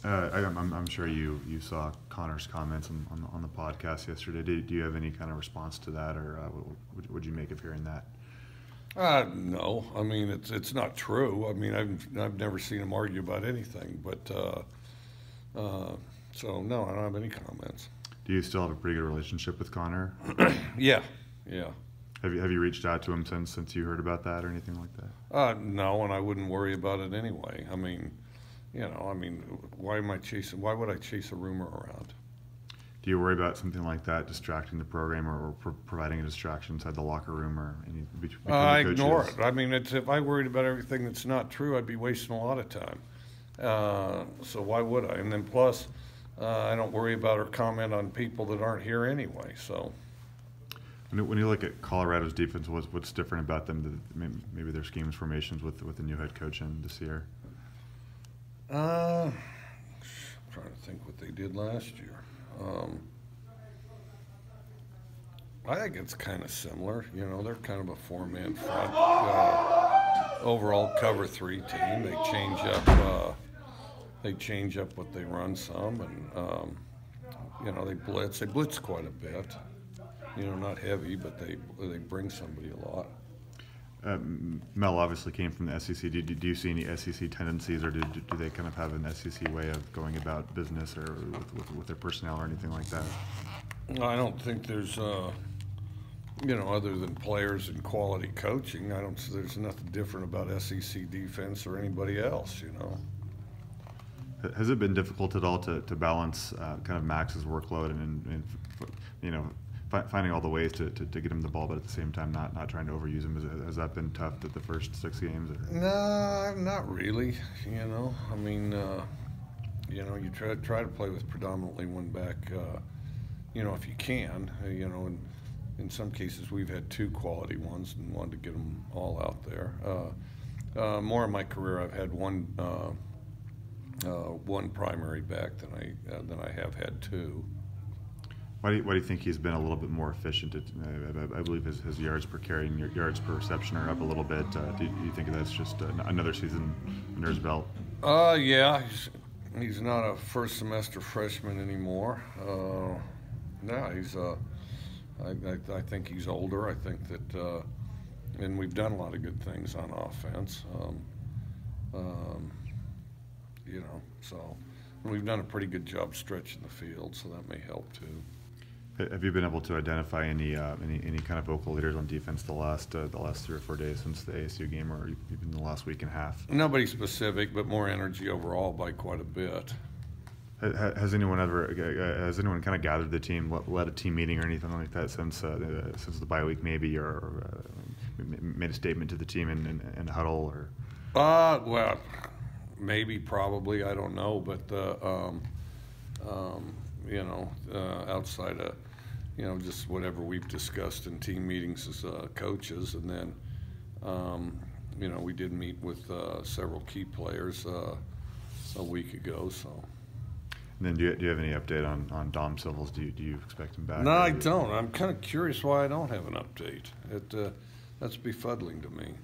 I'm sure you saw Connor's comments on the podcast yesterday. Do you have any kind of response to that, or what would you make of hearing that? No, I mean it's not true. I mean I've never seen him argue about anything, but so no, I don't have any comments. Do you still have a pretty good relationship with Connor? Yeah. Have you reached out to him since you heard about that or anything like that? No, and I wouldn't worry about it anyway. I mean, why would I chase a rumor around? Do you worry about something like that distracting the program or providing a distraction inside the locker room or between the I coaches? ignore it. I mean, if I worried about everything that's not true, I'd be wasting a lot of time. So why would I? And then plus, I don't worry about or comment on people that aren't here anyway. So. When you look at Colorado's defense, what's different about them? Maybe their schemes, formations with the new head coach in this year. I'm trying to think what they did last year. I think it's kind of similar. They're kind of a four-man front, overall cover three team. They change up what they run some, and they blitz. They blitz quite a bit. Not heavy, but they bring somebody a lot. Mel obviously came from the SEC. Do you see any SEC tendencies, or do they kind of have an SEC way of going about business, or with their personnel, or anything like that? I don't think there's, other than players and quality coaching, there's nothing different about SEC defense or anybody else. Has it been difficult at all to balance kind of Max's workload and finding all the ways to get him the ball, but at the same time not trying to overuse him? Has that been tough the first 6 games? Or? No, not really. I mean, you try to play with predominantly one back, if you can. In some cases we've had 2 quality ones and wanted to get them all out there. More in my career, I've had one primary back than I have had 2. Why do you think he's been a little bit more efficient? I believe his yards per carry and yards per reception are up a little bit. Do you think that's just another season under his belt? Yeah, he's not a first semester freshman anymore. No, he's. I think he's older. I think that, and we've done a lot of good things on offense. So we've done a pretty good job stretching the field, so that may help too. Have you been able to identify any kind of vocal leaders on defense the last 3 or 4 days since the ASU game, or even the last week and a half? Nobody specific, but more energy overall by quite a bit. Has anyone kind of gathered the team, led a team meeting or anything like that since the bye week maybe, or made a statement to the team in a huddle? Or well, maybe, probably, I don't know, but outside of just whatever we've discussed in team meetings as coaches, and then we did meet with several key players a week ago. So. And then do you have any update on Dom Civils? Do you expect him back? No, I don't. I'm kind of curious why I don't have an update. That's befuddling to me.